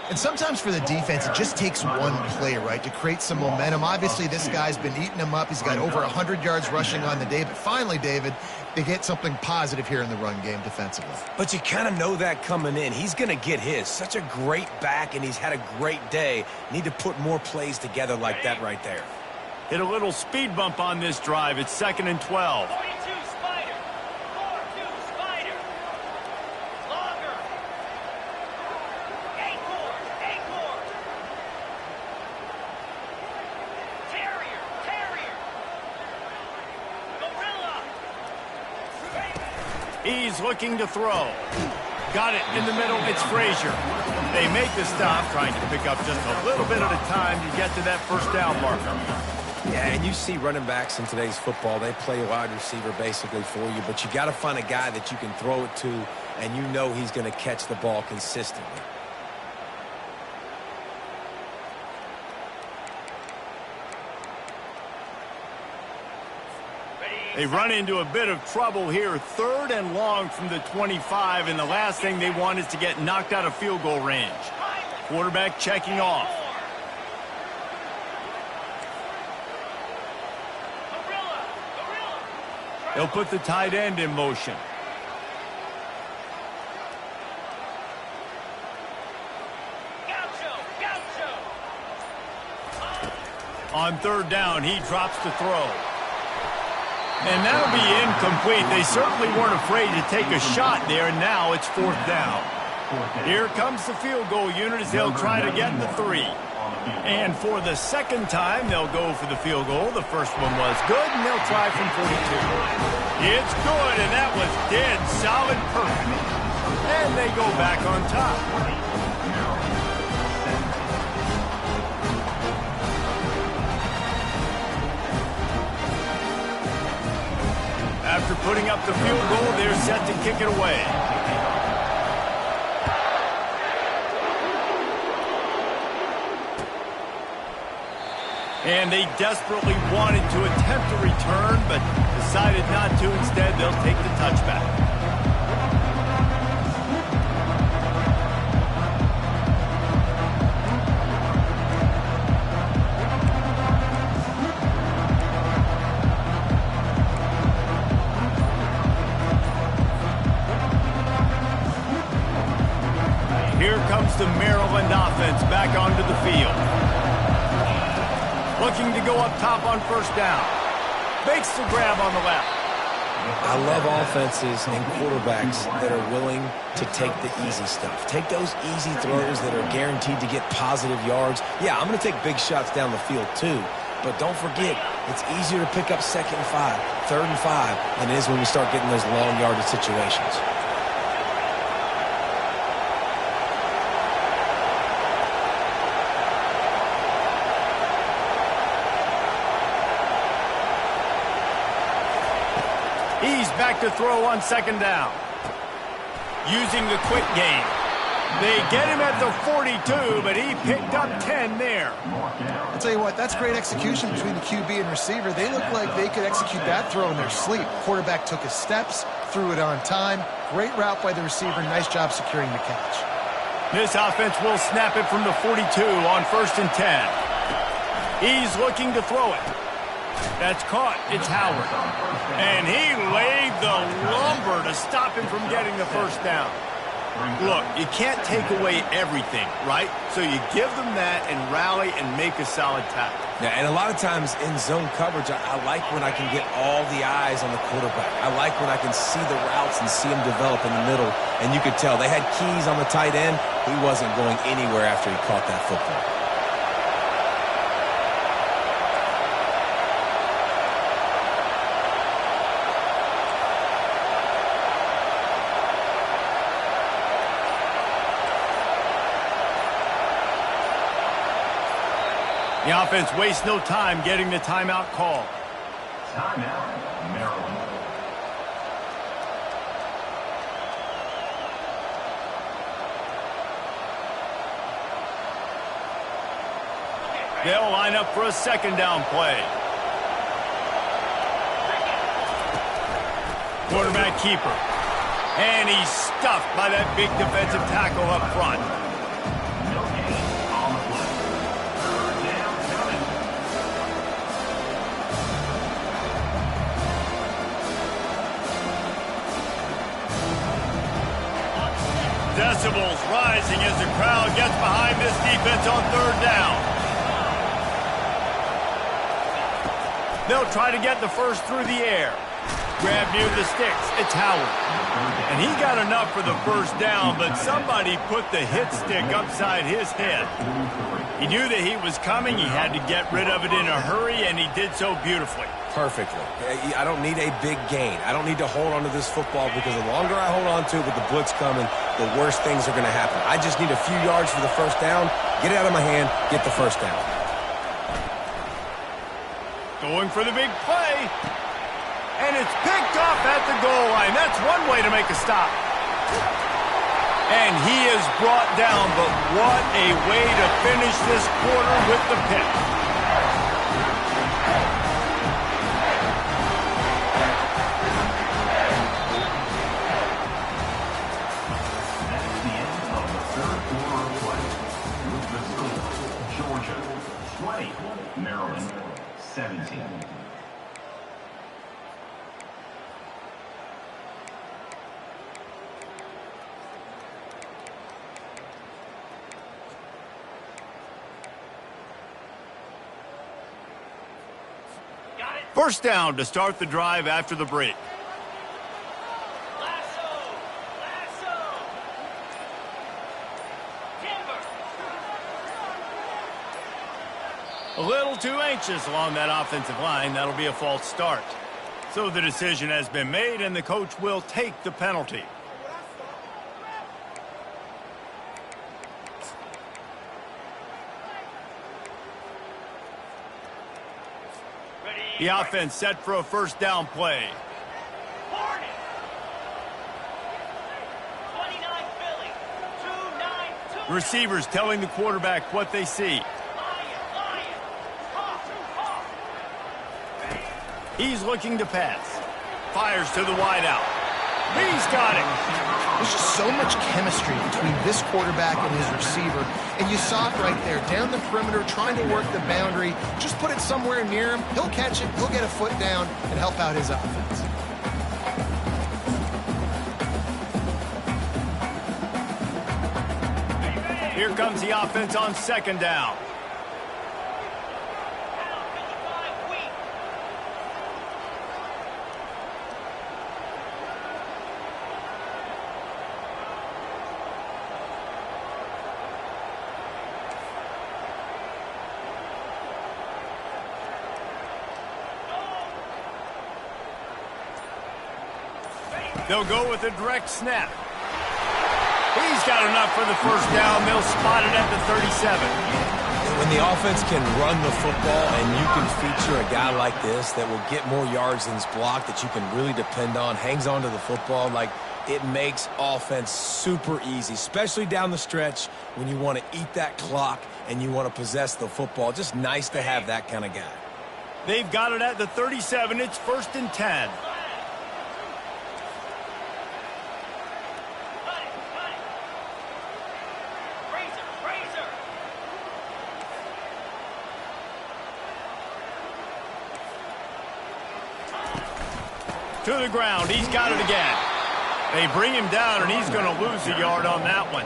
And sometimes for the defense, it just takes one play, right, to create some momentum. Obviously, this guy's been eating them up. He's got over 100 yards rushing on the day. But finally, David, they get something positive here in the run game defensively. But you kind of know that coming in. He's going to get his. Such a great back, and he's had a great day. Need to put more plays together like that right there. Hit a little speed bump on this drive. It's 2nd and 12. 42 Spider. 4-2 Spider. Longer. 8-4. Terrier. Gorilla. He's looking to throw. Got it in the middle. It's Frazier. They make the stop, trying to pick up just a little bit at a time to get to that first down marker. Yeah, and you see running backs in today's football, they play wide receiver basically for you, but you got to find a guy that you can throw it to, and you know he's going to catch the ball consistently. They run into a bit of trouble here. 3rd and long from the 25, and the last thing they want is to get knocked out of field goal range. Quarterback checking off. They'll put the tight end in motion. On 3rd down, he drops to throw. And that'll be incomplete. They certainly weren't afraid to take a shot there, and now it's 4th down. Here comes the field goal unit as they'll try to get the 3. And for the 2nd time, they'll go for the field goal. The first one was good, and they'll try from 42. It's good, and that was dead solid perfect. And they go back on top. After putting up the field goal, they're set to kick it away. And they desperately wanted to attempt a return, but decided not to. Instead, they'll take the touchback. Here comes the Maryland offense back onto the field. Looking to go up top on 1st down. Makes the grab on the left. I love offenses and quarterbacks that are willing to take the easy stuff. Take those easy throws that are guaranteed to get positive yards. Yeah, I'm going to take big shots down the field too. But don't forget, it's easier to pick up 2nd and 5, 3rd and 5 than it is when we start getting those long yardage situations. He's back to throw on 2nd down. Using the quick game. They get him at the 42, but he picked up 10 there. I'll tell you what, that's great execution between the QB and receiver. They look like they could execute that throw in their sleep. Quarterback took his steps, threw it on time. Great route by the receiver. Nice job securing the catch. This offense will snap it from the 42 on 1st and 10. He's looking to throw it. That's caught. It's Howard. And he laid the lumber to stop him from getting the first down. Look, you can't take away everything, right? So you give them that and rally and make a solid tackle. Yeah, and a lot of times in zone coverage, I like when I can get all the eyes on the quarterback. I like when I can see the routes and see them develop in the middle. And you could tell they had keys on the tight end. He wasn't going anywhere after he caught that football. The offense wastes no time getting the timeout call. Timeout, Maryland. They'll line up for a 2nd down play. Quarterback keeper. And he's stuffed by that big defensive tackle up front. No gain on the play. 3rd down coming. Decibels rising as the crowd gets behind this defense on 3rd down. They'll try to get the first through the air. Grab near the sticks. It's Howard. And he got enough for the first down, but somebody put the hit stick upside his head. He knew that he was coming. He had to get rid of it in a hurry, and he did so beautifully. Perfectly. I don't need a big gain. I don't need to hold on to this football because the longer I hold on to it with the blitz coming, the worse things are going to happen. I just need a few yards for the first down, get it out of my hand, get the first down. Going for the big play. And it's picked off at the goal line. That's one way to make a stop. And he is brought down, but what a way to finish this quarter with the pick. That's the end of the 3rd quarter of play. With the score, Georgia 20, Maryland 17. First down to start the drive after the break. Lasso! Lasso! Timber! A little too anxious along that offensive line. That'll be a false start. So the decision has been made, and the coach will take the penalty. The offense set for a first down play. Hornet! 29 Philly. 2-9-2. Receivers telling the quarterback what they see. Lion! Hawk! He's looking to pass. Fires to the wideout. He's got it. There's just so much chemistry between this quarterback and his receiver. And you saw it right there, down the perimeter, trying to work the boundary. Just put it somewhere near him. He'll catch it. He'll get a foot down and help out his offense. Here comes the offense on second down. They'll go with a direct snap. He's got enough for the first down. They'll spot it at the 37. When the offense can run the football and you can feature a guy like this that will get more yards than his block, that you can really depend on, hangs on to the football, like it makes offense super easy, especially down the stretch when you want to eat that clock and you want to possess the football. Just nice to have that kind of guy. They've got it at the 37. It's 1st and 10. To the ground. He's got it again. They bring him down, and he's going to lose a yard on that one.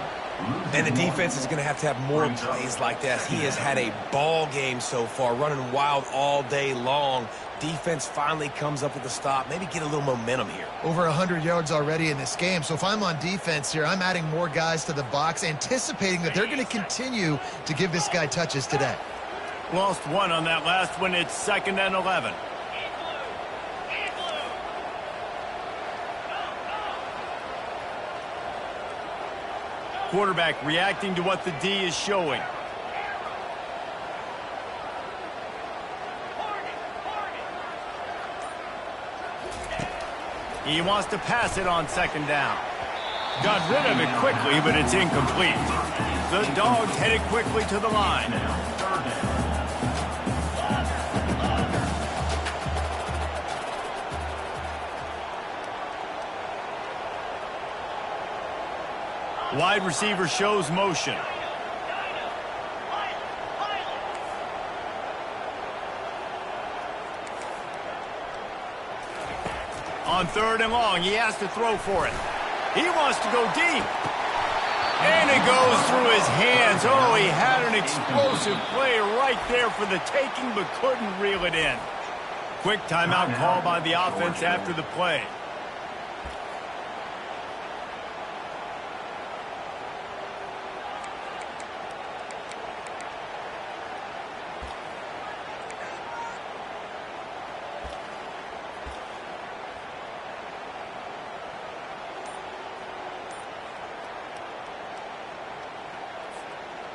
And the defense is going to have more plays like that. He has had a ball game so far, running wild all day long. Defense finally comes up with a stop, maybe get a little momentum here. Over 100 yards already in this game. So if I'm on defense here, I'm adding more guys to the box, anticipating that they're going to continue to give this guy touches today. Lost one on that last one. It's 2nd and 11. Quarterback reacting to what the D is showing. He wants to pass it on 2nd down. Got rid of it quickly, but it's incomplete. The Dogs headed quickly to the line. Wide receiver shows motion. On 3rd and long, he has to throw for it. He wants to go deep. And it goes through his hands. Oh, he had an explosive play right there for the taking, but couldn't reel it in. Quick timeout call by the offense after the play.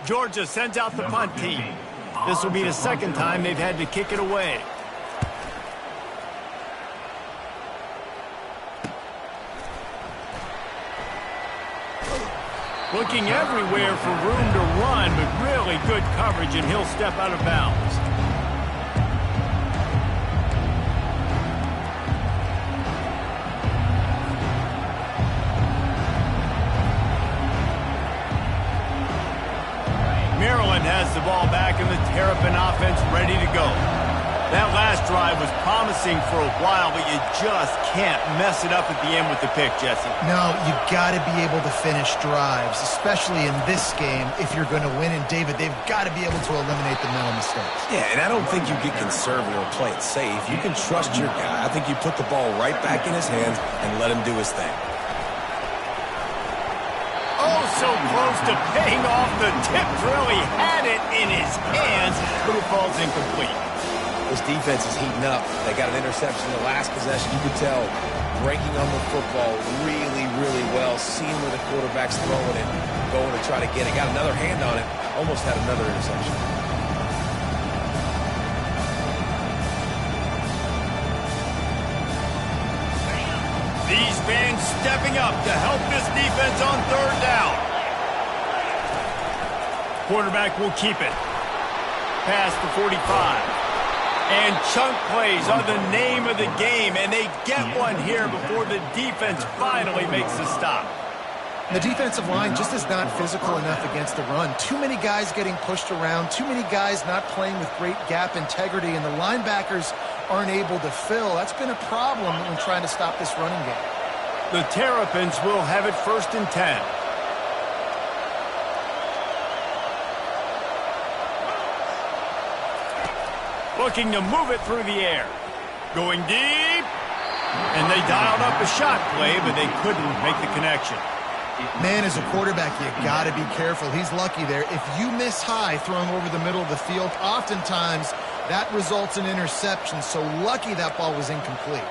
Georgia sends out the punt team. This will be the 2nd time they've had to kick it away. Looking everywhere for room to run, but really good coverage, and he'll step out of bounds. Maryland has the ball back, and the Terrapin offense ready to go. That last drive was promising for a while, but you just can't mess it up at the end with the pick, Jesse. No, you got to be able to finish drives, especially in this game if you're going to win. And, David, they've got to be able to eliminate the mental mistakes. Yeah, and I don't think you get conservative or play it safe. You can trust your guy. I think you put the ball right back in his hands and let him do his thing. Oh, so close to paying off the tip drill. He had it in his hands, but it falls incomplete. This defense is heating up. They got an interception in the last possession. You could tell breaking on the football really, really well, seeing where the quarterback's throwing it, going to try to get it. Got another hand on it, almost had another interception. These fans stepping up to help this defense on 3rd down. Quarterback will keep it. Past the 45. And chunk plays are the name of the game, and they get one here before the defense finally makes the stop. The defensive line just is not physical enough against the run. Too many guys getting pushed around, too many guys not playing with great gap integrity, and the linebackers aren't able to fill. That's been a problem when trying to stop this running game. The Terrapins will have it 1st and 10. Looking to move it through the air. Going deep. And they dialed up a shot play, but they couldn't make the connection. Man, as a quarterback, you got to be careful. He's lucky there. If you miss high throwing over the middle of the field, oftentimes that results in interception. So lucky that ball was incomplete.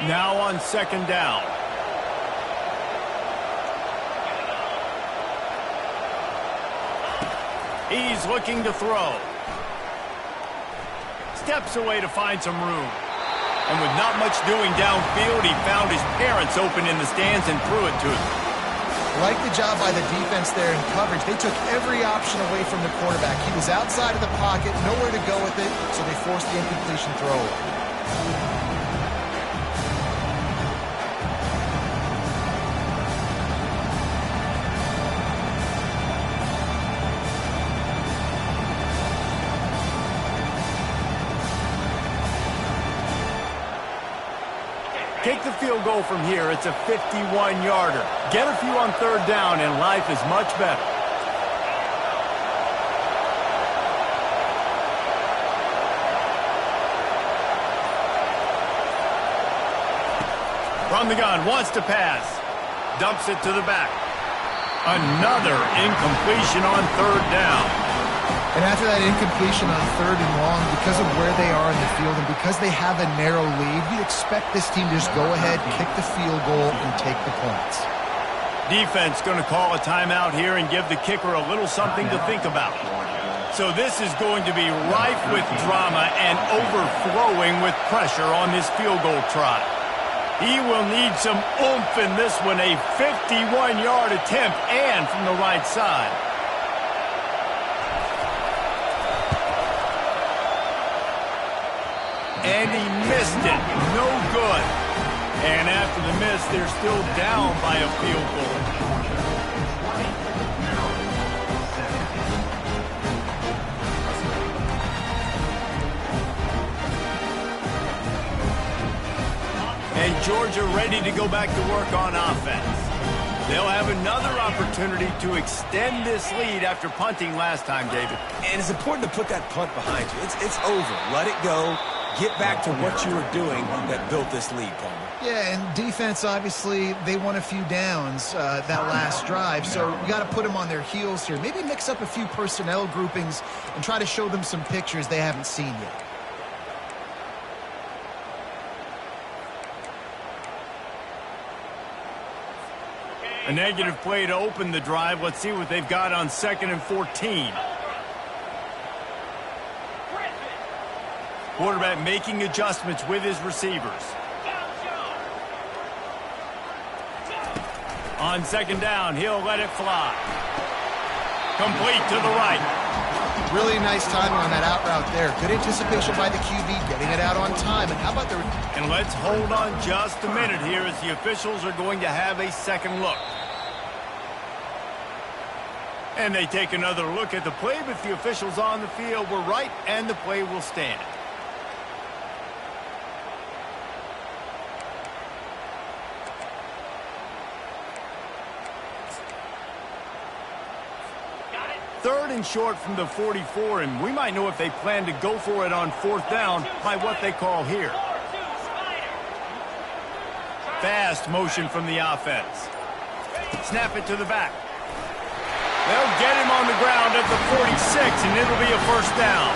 Now on 2nd down. He's looking to throw. Steps away to find some room. And with not much doing downfield, he found his parents open in the stands and threw it to him. Like the job by the defense there in coverage. They took every option away from the quarterback. He was outside of the pocket, nowhere to go with it, so they forced the incompletion throw. kick the field goal from here, it's a 51-yarder. Get a few on third down, and life is much better. From the gun, wants to pass. Dumps it to the back. Another incompletion on third down. And after that incompletion on third and long, because of where they are in the field and because they have a narrow lead, you'd expect this team to just go ahead, kick the field goal, and take the points. Defense going to call a timeout here and give the kicker a little something to think about. So this is going to be rife with drama and overflowing with pressure on this field goal try. He will need some oomph in this one, a 51-yard attempt and from the right side. And he missed it. No good. And after the miss, they're still down by a field goal. And Georgia ready to go back to work on offense. They'll have another opportunity to extend this lead after punting last time, David. And it's important to put that punt behind you. It's over. Let it go. Get back to what you were doing that built this lead, Palmer. Yeah, and defense, obviously, they won a few downs that last drive, so you got to put them on their heels here. Maybe mix up a few personnel groupings and try to show them some pictures they haven't seen yet. A negative play to open the drive. Let's see what they've got on 2nd and 14. Quarterback making adjustments with his receivers. On 2nd down, he'll let it fly. Complete to the right. Really nice timing on that out route there. Good anticipation by the QB, getting it out on time. And how about the... And let's hold on just a minute here as the officials are going to have a second look. And they take another look at the play, but the officials on the field were right, and the play will stand. Third and short from the 44, and we might know if they plan to go for it on 4th down by what they call here. Fast motion from the offense. Snap it to the back. They'll get him on the ground at the 46, and it'll be a first down.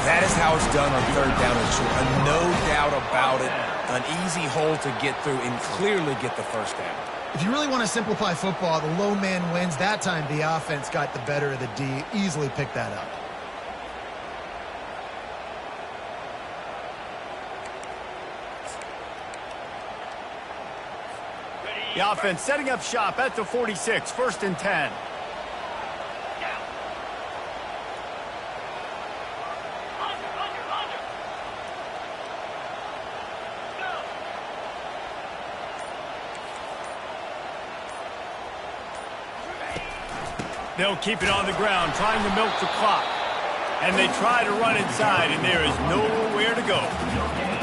That is how it's done on 3rd down and short. No doubt about it. An easy hole to get through and clearly get the first down. If you really want to simplify football, the low man wins. That time the offense got the better of the D. Easily picked that up. The offense setting up shop at the 46, 1st and 10. They'll keep it on the ground, trying to milk the clock. And they try to run inside, and there is nowhere to go.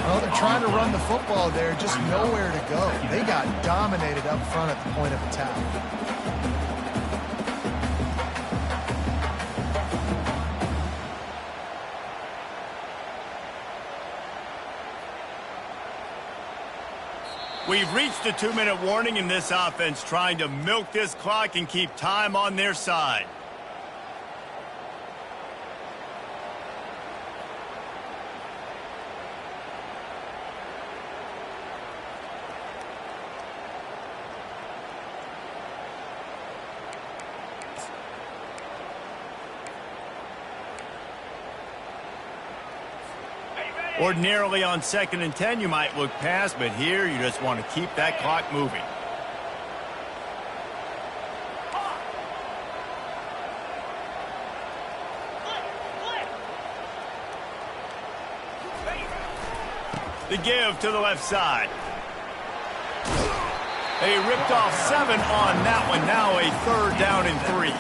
Well, they're trying to run the football there, just nowhere to go. They got dominated up front at the point of attack. We've reached the 2-minute warning in this offense, trying to milk this clock and keep time on their side. Ordinarily on 2nd and 10, you might look past, but here you just want to keep that clock moving. The give to the left side. They ripped off 7 on that one. Now a 3rd down and 3.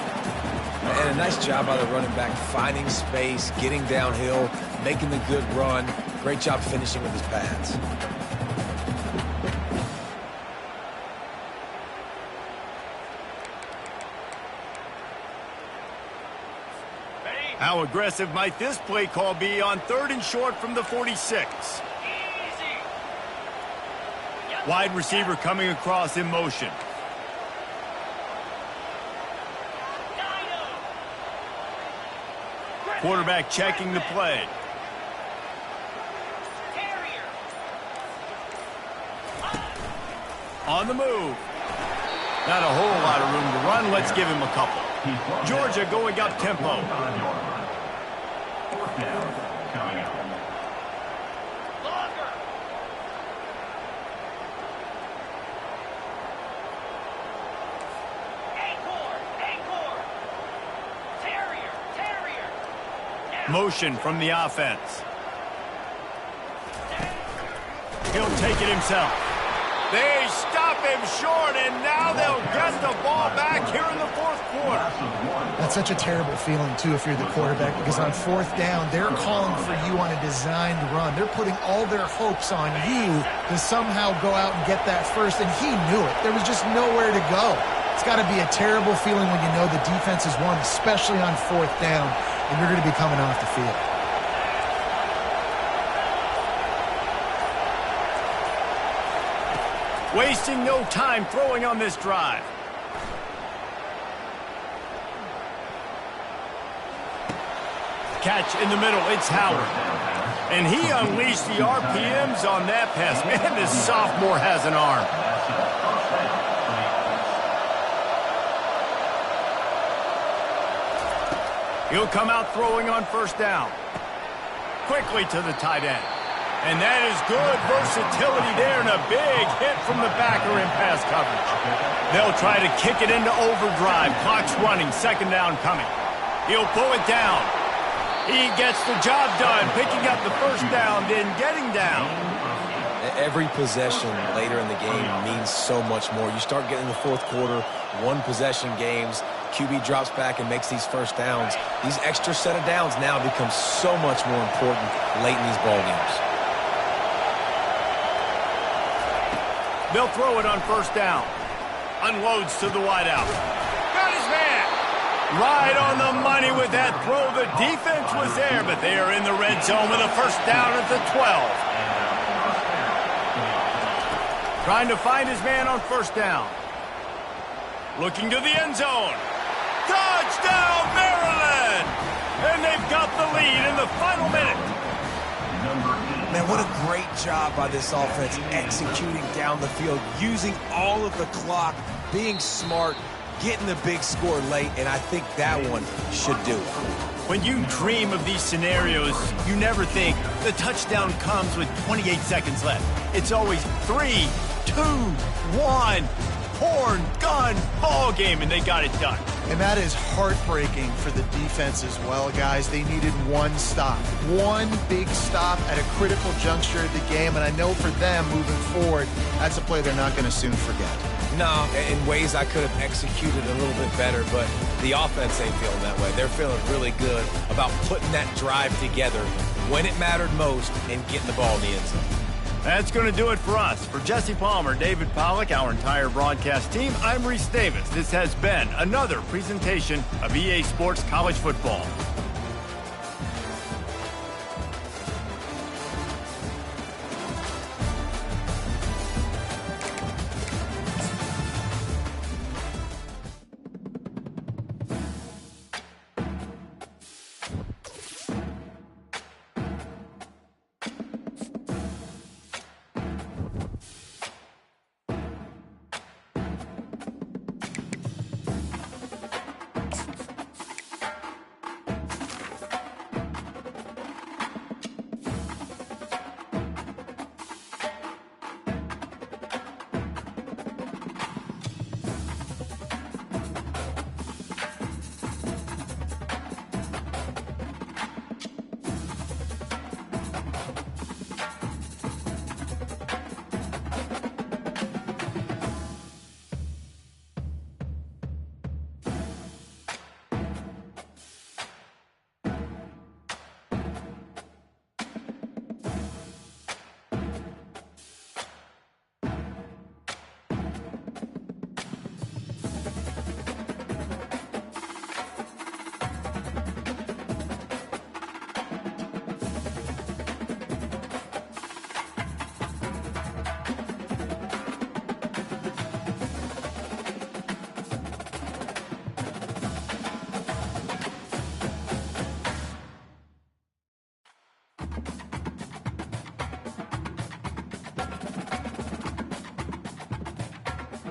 And a nice job by the running back, finding space, getting downhill, making the good run. Great job finishing with his pads. How aggressive might this play call be on 3rd and short from the 46? Easy. Wide receiver coming across in motion. Quarterback checking the play. Terrier. On the move. Not a whole lot of room to run. Let's give him a couple. Georgia going up tempo. 4th down coming up. Longer. Acorn. Terrier. Now. Motion from the offense. He'll take it himself. They stop him short, and now they'll get the ball back here in the 4th quarter. That's such a terrible feeling, too, if you're the quarterback, because on 4th down, they're calling for you on a designed run. They're putting all their hopes on you to somehow go out and get that first, and he knew it. There was just nowhere to go. It's got to be a terrible feeling when you know the defense has won, especially on 4th down, and you're going to be coming off the field. Wasting no time throwing on this drive. Catch in the middle, it's Howard. And he unleashed the RPMs on that pass. Man, this sophomore has an arm. He'll come out throwing on 1st down. Quickly to the tight end. And that is good versatility there and a big hit from the backer in pass coverage. They'll try to kick it into overdrive. Clock's running, 2nd down coming. He'll pull it down. He gets the job done, picking up the 1st down, then getting down. Every possession later in the game means so much more. You start getting the 4th quarter, 1-possession games. QB drops back and makes these 1st downs. These extra set of downs now become so much more important late in these ball games. They'll throw it on 1st down. Unloads to the wideout. Got his man. Right on the money with that throw. The defense was there, but they are in the red zone with a 1st down at the 12. Trying to find his man on 1st down. Looking to the end zone. Touchdown, Maryland! And they've got the lead in the final minute. Man, what a great job by this offense executing down the field, using all of the clock, being smart, getting the big score late, and I think that one should do it. When you dream of these scenarios, you never think the touchdown comes with 28 seconds left. It's always 3, 2, 1, horn, gun, ball game, and they got it done. And that is heartbreaking for the defense as well, guys. They needed one stop, one big stop at a critical juncture of the game, and I know for them moving forward, that's a play they're not going to soon forget. No, in ways I could have executed a little bit better, but the offense ain't feeling that way. They're feeling really good about putting that drive together when it mattered most and getting the ball in the end zone. That's going to do it for us. For Jesse Palmer, David Pollack, our entire broadcast team, I'm Reese Davis. This has been another presentation of EA Sports College Football.